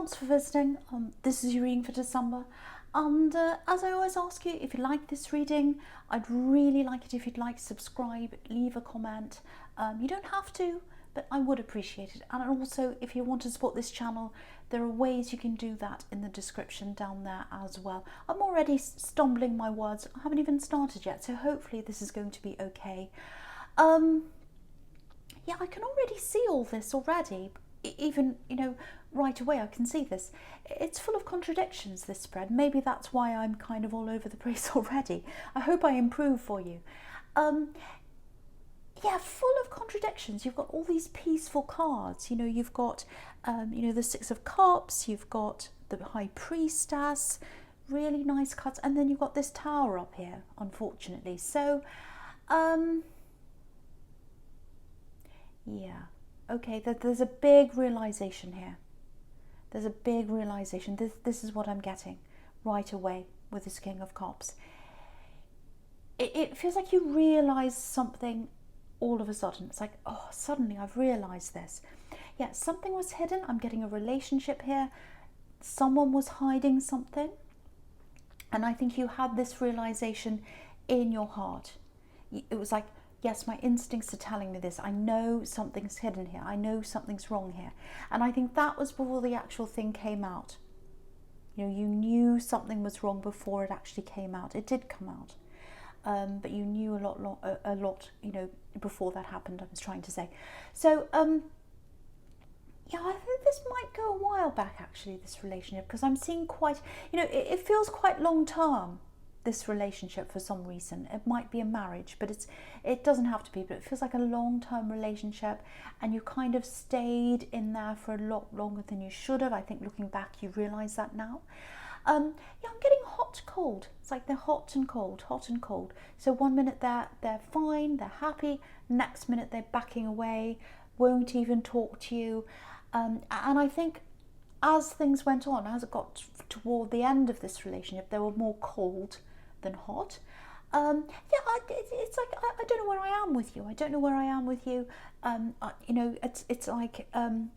thanks for visiting. This is your reading for December. And as I always ask you, if you like this reading, I'd really like it if you'd like to subscribe, leave a comment. You don't have to, but I would appreciate it. And also, if you want to support this channel, there are ways you can do that in the description down there as well. I'm already stumbling my words. I haven't even started yet, so hopefully this is going to be okay. Yeah, I can already see all this already. Even, you know, right away I can see this. It's full of contradictions, this spread. Maybe that's why I'm kind of all over the place already. I hope I improve for you. Yeah, full of contradictions. You've got all these peaceful cards. You know, you've got, you know, the Six of Cups. You've got the High Priestess. Really nice cards. And then you've got this Tower up here, unfortunately. So, yeah. Okay, there's a big realization here. There's a big realization. This is what I'm getting right away with this King of Cups. It feels like you realize something all of a sudden. It's like, oh, suddenly I've realized this. Yeah, something was hidden. I'm getting a relationship here. Someone was hiding something. And I think you had this realization in your heart. It was like, yes, my instincts are telling me this. I know something's hidden here. I know something's wrong here. And I think that was before the actual thing came out. You know, you knew something was wrong before it actually came out. It did come out. But you knew a lot, you know, before that happened, I was trying to say. So, yeah, I think this might go a while back, actually, this relationship, because I'm seeing quite, you know, it feels quite long term, this relationship, for some reason. It might be a marriage, but it doesn't have to be, but it feels like a long-term relationship, and you kind of stayed in there for a lot longer than you should have. I think looking back, you realise that now. Yeah, I'm getting hot, cold. It's like they're hot and cold, hot and cold. So one minute they're fine, they're happy. Next minute they're backing away, won't even talk to you. And I think as things went on, as it got toward the end of this relationship, they were more cold than hot. Yeah, it's like I don't know where I am with you. I don't know where I am with you. You know, it's like I'm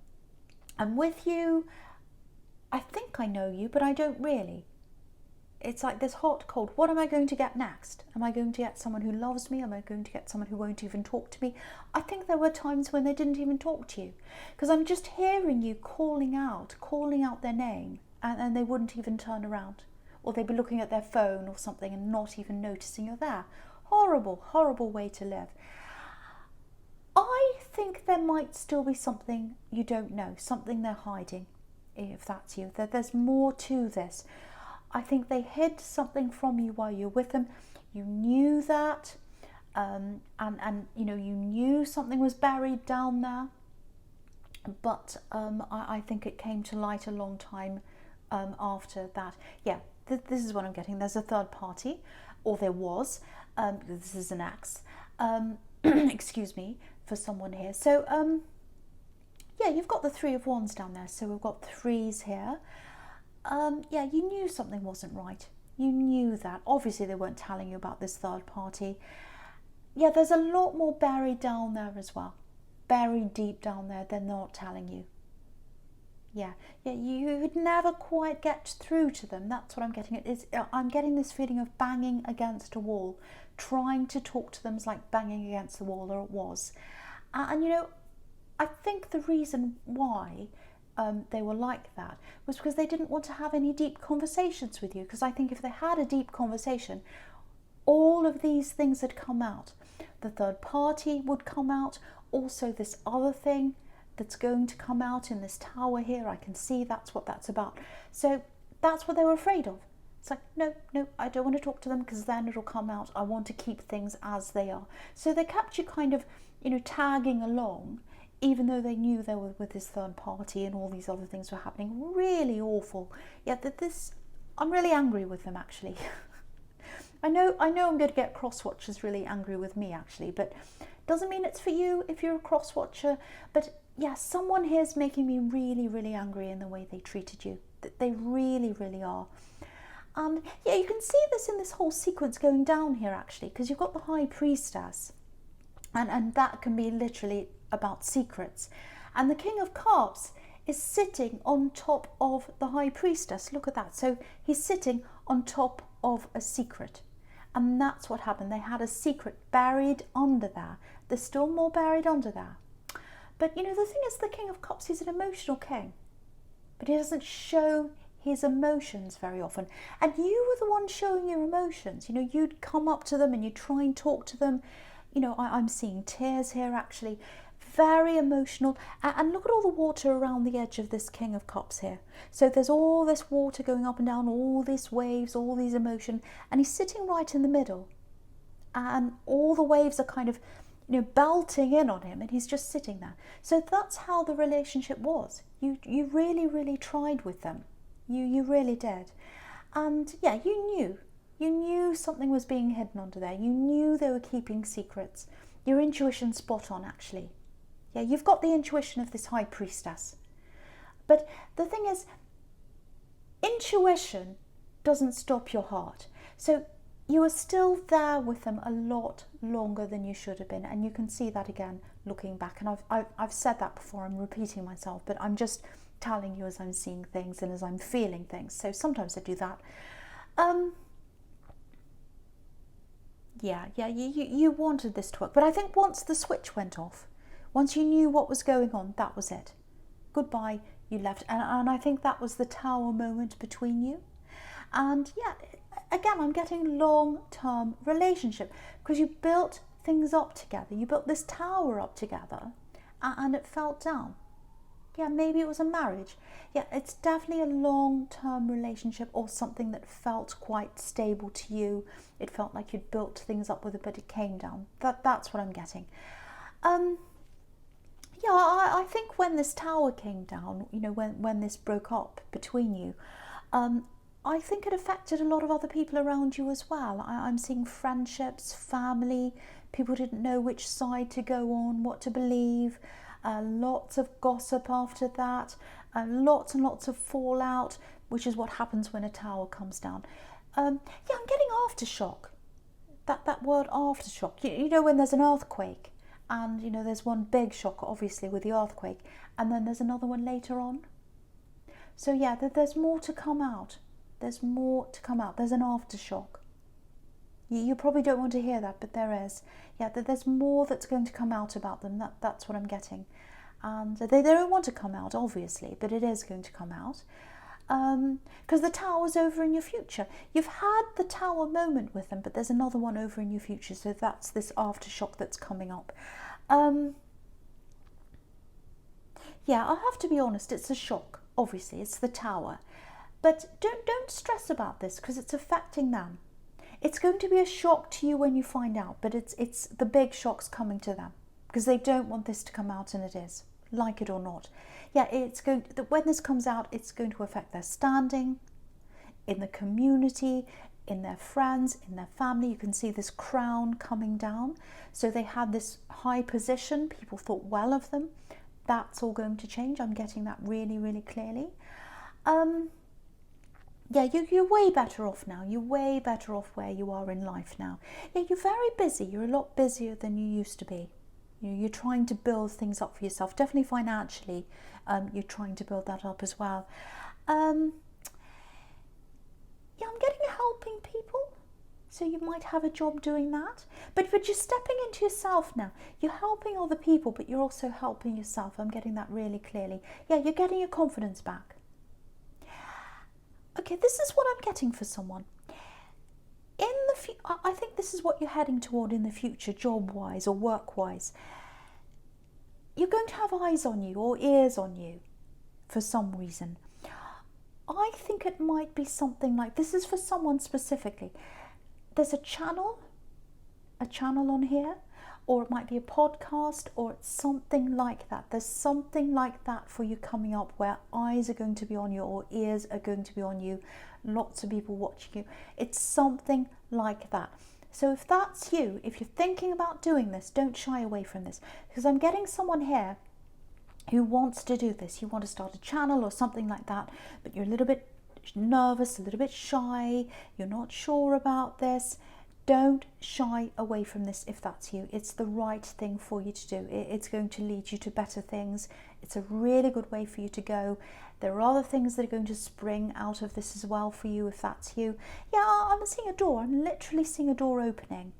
with you. I think I know you, but I don't really. It's like this hot, cold. What am I going to get next? Am I going to get someone who loves me? Am I going to get someone who won't even talk to me? I think there were times when they didn't even talk to you, because I'm just hearing you calling out their name, and they wouldn't even turn around, or they'd be looking at their phone or something and not even noticing you're there. Horrible, horrible way to live. I think there might still be something you don't know, something they're hiding. If that's you, there's more to this. I think they hid something from you while you're with them. You knew that, and you know, you knew something was buried down there. But I think it came to light a long time after that. Yeah, this is what I'm getting. There's a third party, or there was. This is an ex. Excuse me, for someone here. So yeah, you've got the Three of Wands down there, so we've got threes here. Yeah, you knew something wasn't right. You knew that. Obviously, they weren't telling you about this third party. Yeah, there's a lot more buried down there as well. Buried deep down there, they're not telling you. Yeah, you would never quite get through to them. That's what I'm getting. I'm getting this feeling of banging against a wall. Trying to talk to them is like banging against the wall, or it was. And you know, I think the reason why they were like that was because they didn't want to have any deep conversations with you. Because I think if they had a deep conversation, all of these things had come out. The third party would come out. Also this other thing that's going to come out in this tower here. I can see that's what that's about. So that's what they were afraid of. It's like, no, I don't want to talk to them, because then it'll come out. I want to keep things as they are. So they kept you kind of, you know, tagging along, even though they knew they were with this third party and all these other things were happening. Really awful. Yeah, I'm really angry with them, actually. I know I'm going to get cross-watchers really angry with me, actually, but doesn't mean it's for you if you're a cross-watcher. But yeah, someone here's making me really, really angry in the way they treated you. They really, really are. Yeah, you can see this in this whole sequence going down here, actually, because you've got the High Priestess, and that can be literally about secrets. And the King of Cups is sitting on top of the High Priestess. Look at that. So he's sitting on top of a secret. And that's what happened. They had a secret buried under there. There's still more buried under there. But, you know, the thing is, the King of Cups, he's an emotional king. But he doesn't show his emotions very often. And you were the one showing your emotions. You know, you'd come up to them and you'd try and talk to them. You know, I'm seeing tears here, actually. Very emotional. And look at all the water around the edge of this King of Cups here. So there's all this water going up and down, all these waves, all these emotion, and he's sitting right in the middle. And all the waves are kind of, you know, belting in on him, and he's just sitting there. So that's how the relationship was. You really, really tried with them. You really did. And yeah, you knew something was being hidden under there. You knew they were keeping secrets. Your intuition's spot on, actually. Yeah, you've got the intuition of this High Priestess. But the thing is, intuition doesn't stop your heart. So you were still there with them a lot longer than you should have been. And you can see that again looking back. And I've said that before, I'm repeating myself, but I'm just telling you as I'm seeing things and as I'm feeling things. So sometimes I do that. You wanted this to work. But I think once the switch went off, once you knew what was going on, that was it. Goodbye, you left. And I think that was the Tower moment between you. And yeah, again, I'm getting long-term relationship because you built things up together. You built this tower up together and it fell down. Yeah, maybe it was a marriage. Yeah, it's definitely a long-term relationship or something that felt quite stable to you. It felt like you'd built things up with it, but it came down. That's what I'm getting. Yeah, I think when this tower came down, you know, when this broke up between you, I think it affected a lot of other people around you as well. I'm seeing friendships, family, people didn't know which side to go on, what to believe. Lots of gossip after that, lots and lots of fallout, which is what happens when a tower comes down. Yeah, I'm getting aftershock. That word aftershock. You know, when there's an earthquake, and you know there's one big shock, obviously, with the earthquake, and then there's another one later on. So yeah, there's more to come out. There's more to come out. There's an aftershock. You probably don't want to hear that, but there is. Yeah, there's more that's going to come out about them. That's what I'm getting. And they don't want to come out, obviously, but it is going to come out. Because the tower's over in your future. You've had the tower moment with them, but there's another one over in your future. So that's this aftershock that's coming up. Yeah, I have to be honest, it's a shock. Obviously, it's the tower. But don't stress about this because it's affecting them. It's going to be a shock to you when you find out, but it's the big shock's coming to them because they don't want this to come out, and it is, like it or not. Yeah, when this comes out, it's going to affect their standing in the community, in their friends, in their family. You can see this crown coming down. So they had this high position. People thought well of them. That's all going to change. I'm getting that really, really clearly. Yeah, you're way better off now. You're way better off where you are in life now. Yeah, you're very busy. You're a lot busier than you used to be. You're trying to build things up for yourself. Definitely financially, you're trying to build that up as well. Yeah, I'm getting helping people. So you might have a job doing that. But you're stepping into yourself now. You're helping other people, but you're also helping yourself. I'm getting that really clearly. Yeah, you're getting your confidence back. Okay, this is what I'm getting for someone. I think this is what you're heading toward in the future, job-wise or work-wise. You're going to have eyes on you or ears on you for some reason. I think it might be something like, this is for someone specifically. There's a channel on here, or it might be a podcast, or it's something like that. There's something like that for you coming up where eyes are going to be on you or ears are going to be on you, lots of people watching you. It's something like that. So if that's you, if you're thinking about doing this, don't shy away from this, because I'm getting someone here who wants to do this. You want to start a channel or something like that, but you're a little bit nervous, a little bit shy, you're not sure about this. Don't shy away from this if that's you. It's the right thing for you to do. It's going to lead you to better things. It's a really good way for you to go. There are other things that are going to spring out of this as well for you, if that's you. Yeah, I'm seeing a door. I'm literally seeing a door opening.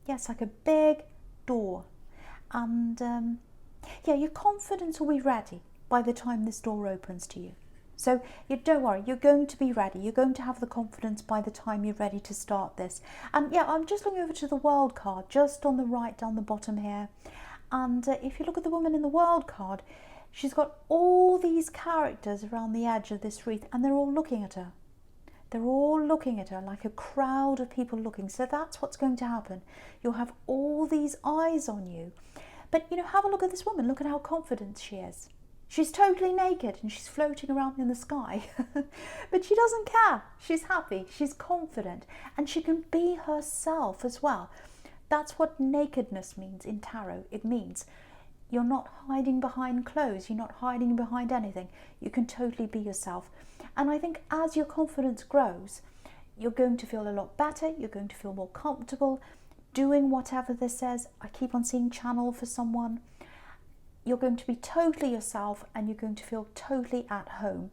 Yes, like a big door. And yeah, your confidence will be ready by the time this door opens to you. So you don't worry, you're going to be ready. You're going to have the confidence by the time you're ready to start this. And yeah, I'm just looking over to the World card, just on the right down the bottom here. And if you look at the woman in the World card, she's got all these characters around the edge of this wreath, and they're all looking at her. They're all looking at her like a crowd of people looking. So that's what's going to happen. You'll have all these eyes on you. But, you know, have a look at this woman. Look at how confident she is. She's totally naked and she's floating around in the sky. But she doesn't care. She's happy. She's confident. And she can be herself as well. That's what nakedness means in tarot. It means you're not hiding behind clothes. You're not hiding behind anything. You can totally be yourself. And I think as your confidence grows, you're going to feel a lot better. You're going to feel more comfortable doing whatever this says. I keep on seeing channel for someone. You're going to be totally yourself and you're going to feel totally at home.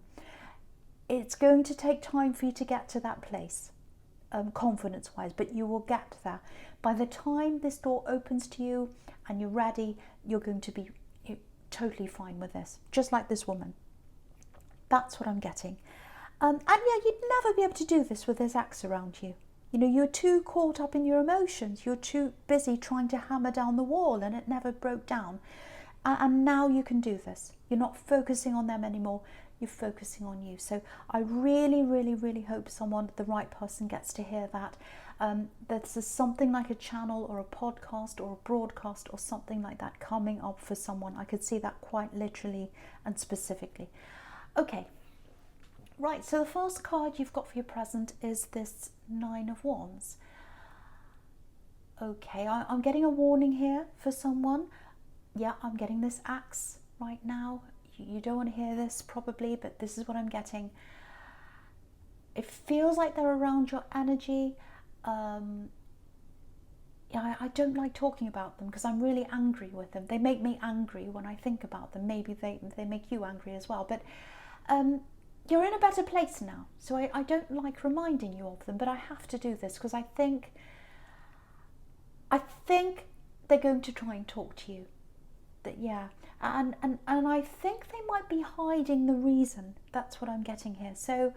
It's going to take time for you to get to that place, confidence-wise, but you will get there. By the time this door opens to you and you're ready, you're going to be totally fine with this, just like this woman. That's what I'm getting. And yeah, you'd never be able to do this with this axe around you. You know, you're too caught up in your emotions. You're too busy trying to hammer down the wall and it never broke down. And now you can do this. You're not focusing on them anymore. You're focusing on you. So I really, really, really hope someone, the right person, gets to hear that. There's something like a channel or a podcast or a broadcast or something like that coming up for someone. I could see that quite literally and specifically. Okay, right, so the first card you've got for your present is this Nine of Wands. Okay, I'm getting a warning here for someone. Yeah, I'm getting this axe right now. You don't want to hear this probably, but this is what I'm getting. It feels like they're around your energy. Yeah, I don't like talking about them because I'm really angry with them. They make me angry when I think about them. Maybe they make you angry as well. But you're in a better place now. So I don't like reminding you of them, but I have to do this because I think they're going to try and talk to you. That yeah, and I think they might be hiding the reason. That's what I'm getting here. So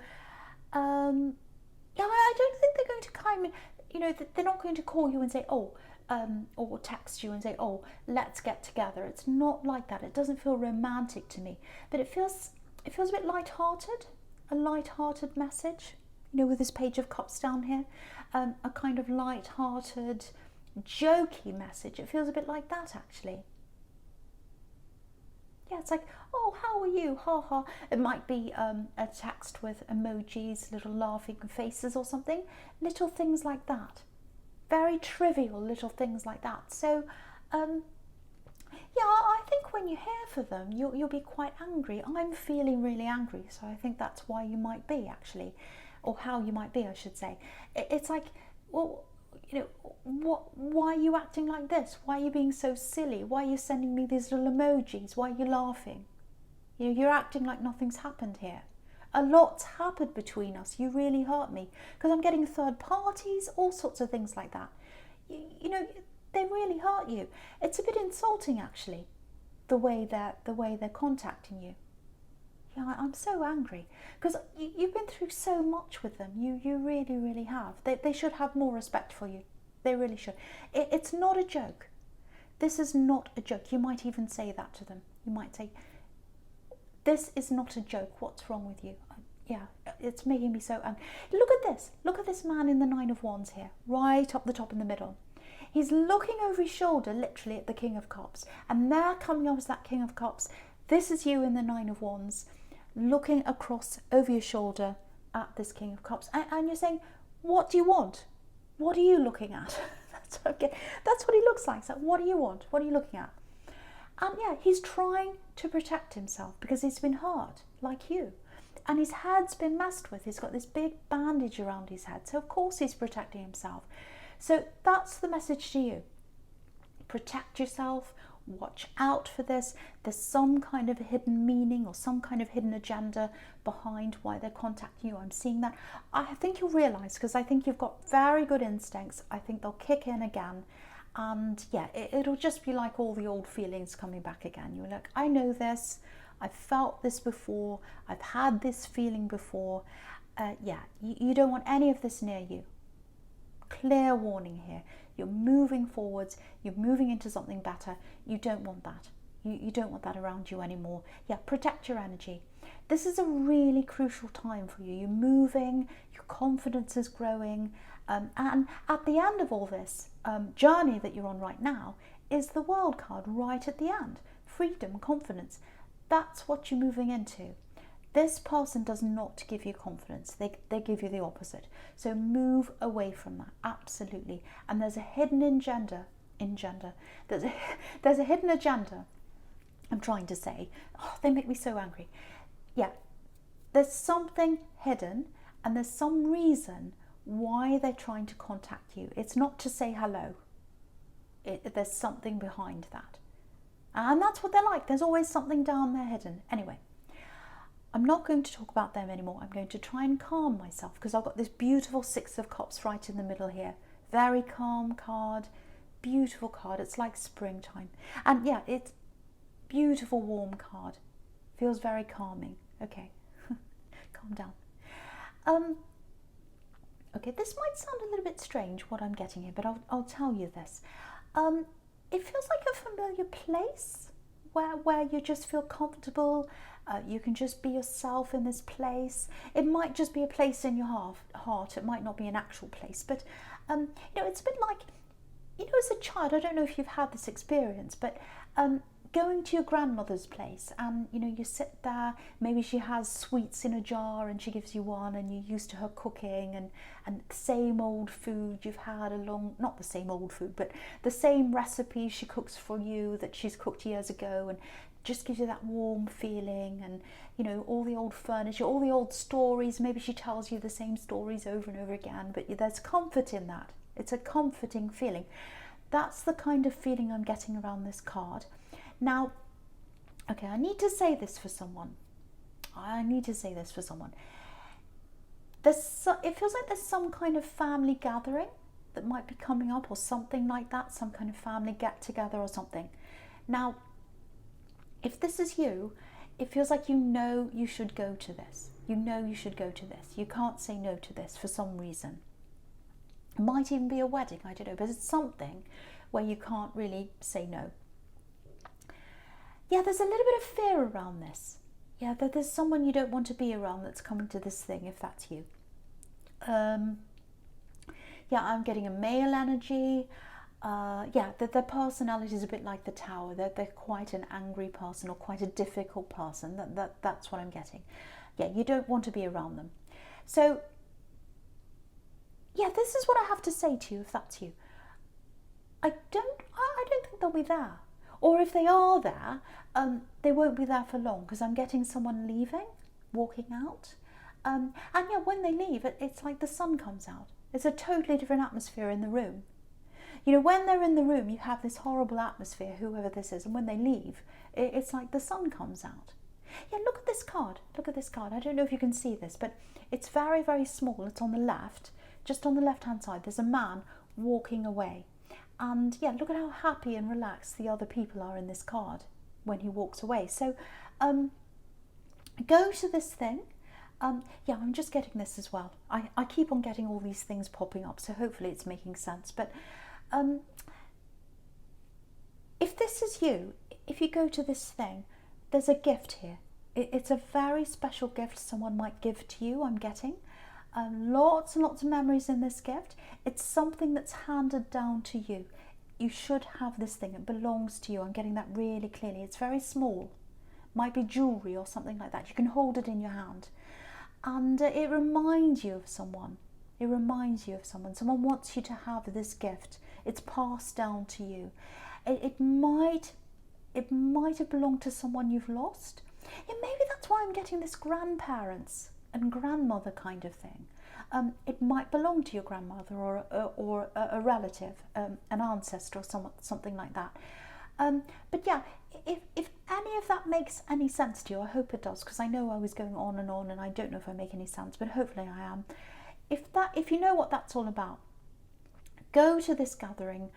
yeah, I don't think they're going to kind of, you know, they're not going to call you and say, oh, or text you and say, oh, let's get together. It's not like that. It doesn't feel romantic to me, but it feels a bit light-hearted, a light-hearted message, you know, with this Page of Cups down here, a kind of light-hearted, jokey message. It feels a bit like that, actually. Yeah, it's like, oh, how are you? Ha ha. It might be a text with emojis, little laughing faces or something. Little things like that. Very trivial little things like that. So, yeah, I think when you hear for them, you'll be quite angry. I'm feeling really angry, so I think that's why you might be, actually. Or how you might be, I should say. It's like, well, you know, why are you acting like this? Why are you being so silly? Why are you sending me these little emojis? Why are you laughing? You know, you're acting like nothing's happened here. A lot's happened between us. You really hurt me. Because I'm getting third parties, all sorts of things like that. You know, they really hurt you. It's a bit insulting, actually, the way they're contacting you. Yeah, I'm so angry because you've been through so much with them. You really, really have. They should have more respect for you. They really should. It's not a joke. This is not a joke. You might even say that to them. You might say, this is not a joke. What's wrong with you? Yeah, it's making me so angry. Look at this. Look at this man in the Nine of Wands here, right up the top in the middle. He's looking over his shoulder, literally, at the King of Cups. And there coming up as that King of Cups, this is you in the Nine of Wands, looking across over your shoulder at this King of Cups, and you're saying, what do you want? What are you looking at? That's okay. That's what he looks like. So what do you want? What are you looking at? And yeah, he's trying to protect himself because he's been hurt like you, and his head's been messed with. He's got this big bandage around his head, so of course he's protecting himself. So that's the message to you. Protect yourself. Watch out for this. There's some kind of hidden meaning or some kind of hidden agenda behind why they're contacting you. I'm seeing that. I think you'll realise, because I think you've got very good instincts. I think they'll kick in again. And yeah, it'll just be like all the old feelings coming back again. You're like, I know this. I've felt this before. I've had this feeling before. Yeah, you don't want any of this near you. Clear warning here. You're moving forwards. You're moving into something better. You don't want that. You don't want that around you anymore. Yeah, protect your energy. This is a really crucial time for you. You're moving. Your confidence is growing. And at the end of all this journey that you're on right now is the World card right at the end. Freedom, confidence. That's what you're moving into. This person does not give you confidence. They give you the opposite. So move away from that, absolutely. And there's a hidden agenda. There's a hidden agenda, I'm trying to say. Oh, they make me so angry. Yeah, there's something hidden and there's some reason why they're trying to contact you. It's not to say hello. There's something behind that. And that's what they're like. There's always something down there hidden. Anyway, I'm not going to talk about them anymore. I'm going to try and calm myself because I've got this beautiful Six of Cups right in the middle here. Very calm card, beautiful card. It's like springtime. And yeah, it's beautiful, warm card. Feels very calming. Okay, calm down. Okay, this might sound a little bit strange what I'm getting here, but I'll tell you this. It feels like a familiar place where you just feel comfortable. You can just be yourself in this place. It might just be a place in your heart. It might not be an actual place, but you know, it's a bit like, you know, as a child, I don't know if you've had this experience, but going to your grandmother's place and, you know, you sit there, maybe she has sweets in a jar and she gives you one and you're used to her cooking and the same old food you've had not the same old food, but the same recipe she cooks for you that she's cooked years ago, and just gives you that warm feeling. And, you know, all the old furniture, all the old stories, maybe she tells you the same stories over and over again, but there's comfort in that. It's a comforting feeling. That's the kind of feeling I'm getting around this card. Now, okay, I need to say this for someone. It feels like there's some kind of family gathering that might be coming up or something like that, some kind of family get-together or something. Now, if this is you, it feels like you know you should go to this. You know you should go to this. You can't say no to this for some reason. It might even be a wedding, I don't know, but it's something where you can't really say no. Yeah, there's a little bit of fear around this. Yeah, that there's someone you don't want to be around that's coming to this thing, if that's you. Yeah, I'm getting a male energy. Yeah, their personality is a bit like the Tower. They're quite an angry person or quite a difficult person. That's what I'm getting. Yeah, you don't want to be around them. So, yeah, this is what I have to say to you, if that's you. I don't think they'll be there. Or if they are there, they won't be there for long, because I'm getting someone leaving, walking out. And yeah, when they leave, it's like the sun comes out. It's a totally different atmosphere in the room. You know, when they're in the room, you have this horrible atmosphere, whoever this is, and when they leave, it's like the sun comes out. Yeah, look at this card. Look at this card. I don't know if you can see this, but it's very, very small. It's on the left, just on the left-hand side. There's a man walking away. And yeah, look at how happy and relaxed the other people are in this card when he walks away. So go to this thing. Yeah, I'm just getting this as well. I keep on getting all these things popping up, so hopefully it's making sense. But if this is you, if you go to this thing, there's a gift here. It's a very special gift someone might give to you, I'm getting. Lots and lots of memories in this gift. It's something that's handed down to you. You should have this thing. It belongs to you. I'm getting that really clearly. It's very small. Might be jewellery or something like that. You can hold it in your hand. And it reminds you of someone. It reminds you of someone. Someone wants you to have this gift. It's passed down to you. It might have belonged to someone you've lost. Yeah, maybe that's why I'm getting this grandparents and grandmother kind of thing. It might belong to your grandmother or a relative, an ancestor or something like that. But yeah, if any of that makes any sense to you, I hope it does, because I know I was going on and I don't know if I make any sense, but hopefully I am. If you know what that's all about, go to this gathering.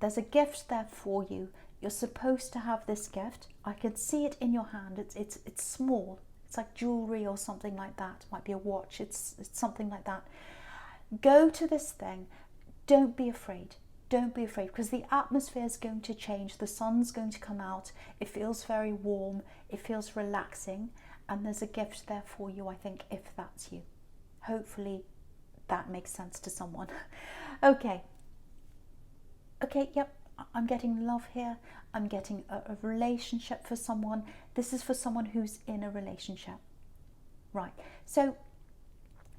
There's a gift there for you. You're supposed to have this gift. I can see it in your hand. It's small. It's like jewelry or something like that. It might be a watch. It's something like that. Go to this thing. Don't be afraid. Don't be afraid, because the atmosphere is going to change. The sun's going to come out. It feels very warm. It feels relaxing. And there's a gift there for you, I think, if that's you. Hopefully that makes sense to someone. Okay, yep, I'm getting love here. I'm getting a relationship for someone. This is for someone who's in a relationship. Right, so,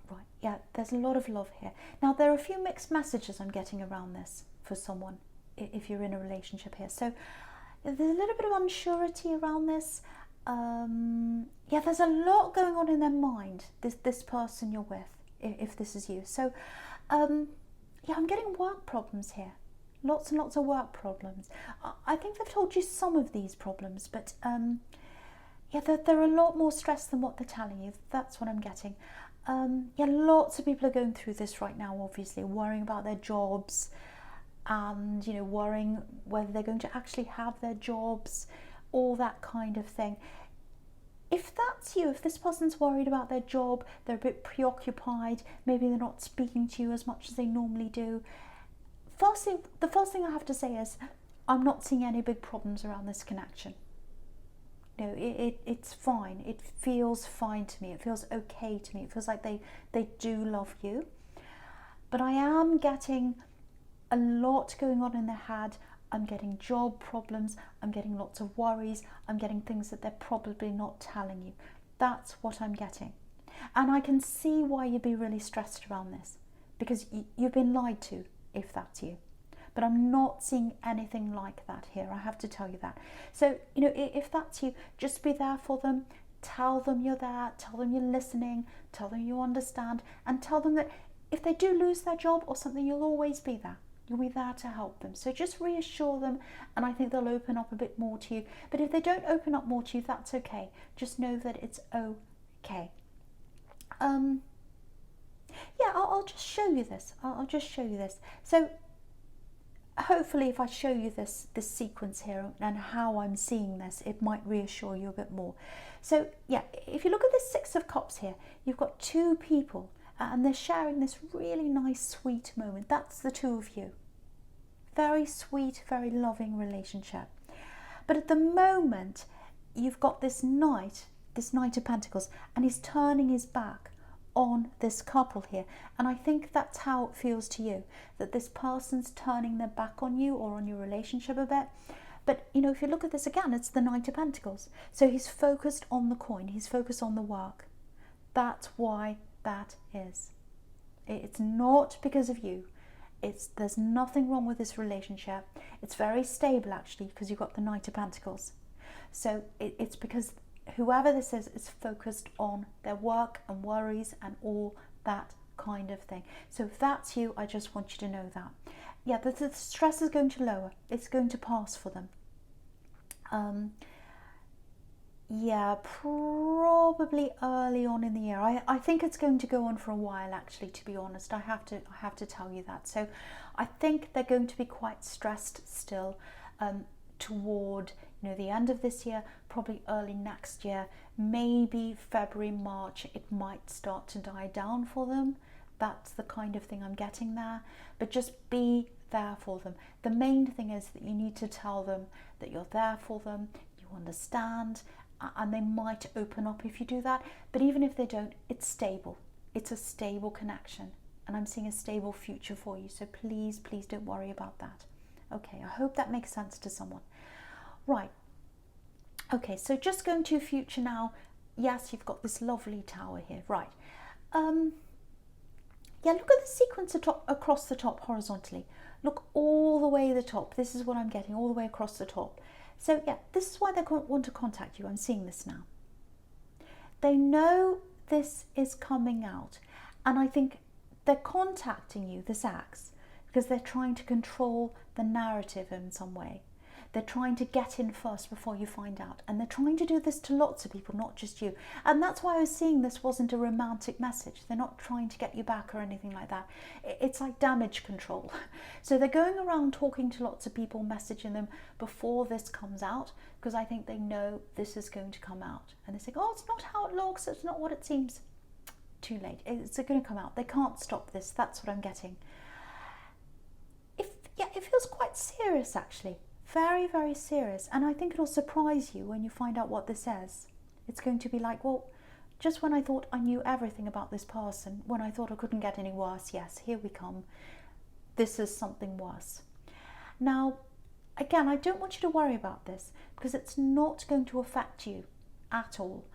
right, yeah, there's a lot of love here. Now, there are a few mixed messages I'm getting around this for someone, if you're in a relationship here. So, there's a little bit of unsurety around this. Yeah, there's a lot going on in their mind, this person you're with, if this is you. So, yeah, I'm getting work problems here. Lots and lots of work problems. I think they've told you some of these problems, but yeah, they're a lot more stressed than what they're telling you. That's what I'm getting. Yeah, lots of people are going through this right now, obviously, worrying about their jobs and, you know, worrying whether they're going to actually have their jobs, all that kind of thing. If that's you, if this person's worried about their job, they're a bit preoccupied, maybe they're not speaking to you as much as they normally do. The first thing I have to say is, I'm not seeing any big problems around this connection. No, it's fine. It feels fine to me. It feels okay to me. It feels like they do love you. But I am getting a lot going on in their head. I'm getting job problems. I'm getting lots of worries. I'm getting things that they're probably not telling you. That's what I'm getting. And I can see why you'd be really stressed around this, because you've been lied to, if that's you. But I'm not seeing anything like that here. I have to tell you that. So, you know, if that's you, just be there for them. Tell them you're there. Tell them you're listening. Tell them you understand. And tell them that if they do lose their job or something, you'll always be there. You'll be there to help them. So just reassure them, and I think they'll open up a bit more to you. But if they don't open up more to you, that's okay. Just know that it's okay. Yeah, I'll just show you this. I'll just show you this. So hopefully if I show you this sequence here and how I'm seeing this, it might reassure you a bit more. So yeah, if you look at the Six of Cups here, you've got two people and they're sharing this really nice, sweet moment. That's the two of you. Very sweet, very loving relationship. But at the moment, you've got this Knight of Pentacles, and he's turning his back on this couple here. And I think that's how it feels to you, that this person's turning their back on you or on your relationship a bit. But, you know, if you look at this again, it's the Knight of Pentacles. So he's focused on the coin. He's focused on the work. That's why that is. It's not because of you. There's nothing wrong with this relationship. It's very stable, actually, because you've got the Knight of Pentacles. So it's because whoever this is focused on their work and worries and all that kind of thing. So if that's you, I just want you to know that. Yeah, the stress is going to lower. It's going to pass for them. Yeah, probably early on in the year. I think it's going to go on for a while, actually, to be honest. I have to tell you that. So I think they're going to be quite stressed still toward, you know, the end of this year, probably early next year, maybe February, March, it might start to die down for them. That's the kind of thing I'm getting there. But just be there for them. The main thing is that you need to tell them that you're there for them, you understand, and they might open up if you do that. But even if they don't, it's stable. It's a stable connection, and I'm seeing a stable future for you. So please, please don't worry about that. Okay, I hope that makes sense to someone. Right. Okay, so just going to your future now. Yes, you've got this lovely tower here. Right. Yeah, look at the sequence across the top horizontally. Look all the way to the top. This is what I'm getting, all the way across the top. So yeah, this is why they want to contact you. I'm seeing this now. They know this is coming out, and I think they're contacting you, this Axe, because they're trying to control the narrative in some way. They're trying to get in first before you find out. And they're trying to do this to lots of people, not just you. And that's why I was seeing this wasn't a romantic message. They're not trying to get you back or anything like that. It's like damage control. So they're going around talking to lots of people, messaging them before this comes out, because I think they know this is going to come out. And they say, oh, it's not how it looks. It's not what it seems. Too late. It's going to come out. They can't stop this. That's what I'm getting. Yeah, it feels quite serious, actually. Very, very serious. And I think it'll surprise you when you find out what this says. It's going to be like, well, just when I thought I knew everything about this person, when I thought I couldn't get any worse, yes, here we come. This is something worse. Now, again, I don't want you to worry about this, because it's not going to affect you at all.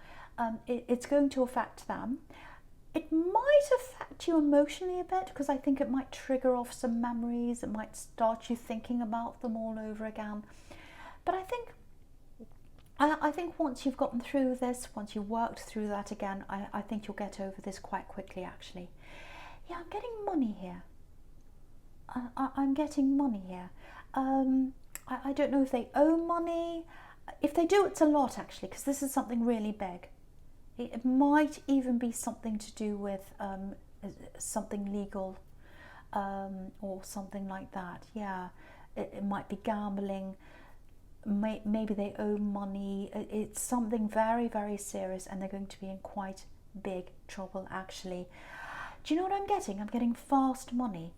It's going to affect them. It might affect you emotionally a bit, because I think it might trigger off some memories. It might start you thinking about them all over again. But I think once you've gotten through this, once you've worked through that again, I think you'll get over this quite quickly, actually. Yeah, I'm getting money here. I'm getting money here. I don't know if they owe money. If they do, it's a lot, actually, because this is something really big. It might even be something to do with something legal or something like that. Yeah, it might be gambling. Maybe they owe money. It's something very, very serious, and they're going to be in quite big trouble, actually. Do you know what I'm getting? I'm getting fast money.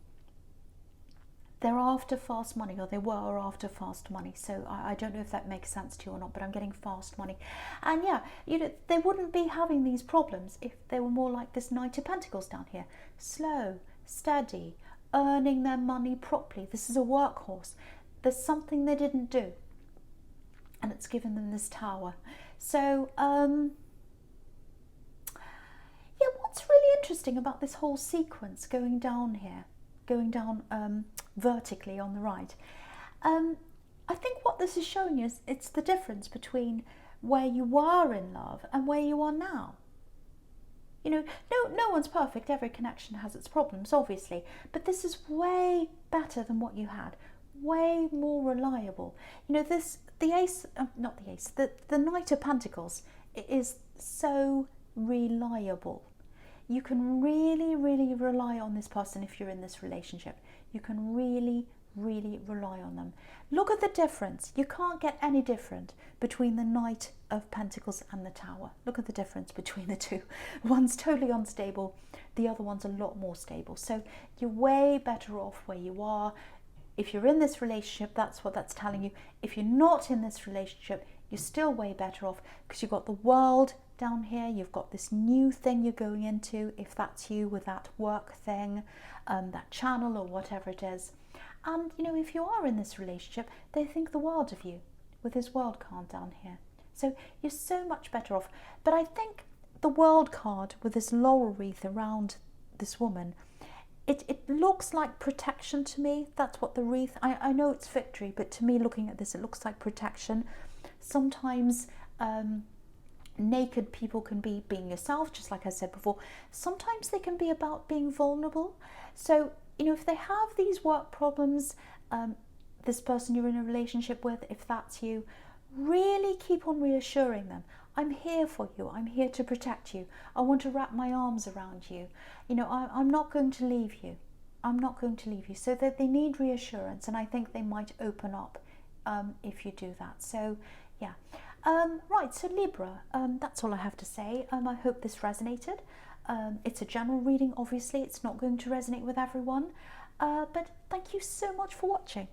They're after fast money, or they were after fast money. So I don't know if that makes sense to you or not, but I'm getting fast money. And yeah, you know, they wouldn't be having these problems if they were more like this Knight of Pentacles down here. Slow, steady, earning their money properly. This is a workhorse. There's something they didn't do, and it's given them this Tower. So, yeah, what's really interesting about this whole sequence going down here, going down vertically on the right, I think what this is showing you is it's the difference between where you were in love and where you are now. You know, no one's perfect. Every connection has its problems, obviously, but this is way better than what you had, way more reliable. You know, the Knight of Pentacles is so reliable. You can really, really rely on this person if you're in this relationship. You can really, really rely on them. Look at the difference. You can't get any different between the Knight of Pentacles and the Tower. Look at the difference between the two. One's totally unstable. The other one's a lot more stable. So you're way better off where you are. If you're in this relationship, that's what that's telling you. If you're not in this relationship, you're still way better off, because you've got the World down here. You've got this new thing you're going into, if that's you, with that work thing, that channel or whatever it is. And you know, if you are in this relationship, they think the world of you with this World card down here. So you're so much better off. But I think the World card with this laurel wreath around this woman, it looks like protection to me. That's what the wreath, I know it's victory, but to me, looking at this, it looks like protection. Sometimes naked people can be being yourself, just like I said before. Sometimes they can be about being vulnerable. So, you know, if they have these work problems, this person you're in a relationship with, if that's you, really keep on reassuring them. I'm here for you. I'm here to protect you. I want to wrap my arms around you. You know, I'm not going to leave you. I'm not going to leave you. So that they need reassurance, and I think they might open up if you do that. So, yeah. Right, so Libra, that's all I have to say. I hope this resonated. It's a general reading, obviously. It's not going to resonate with everyone. But thank you so much for watching.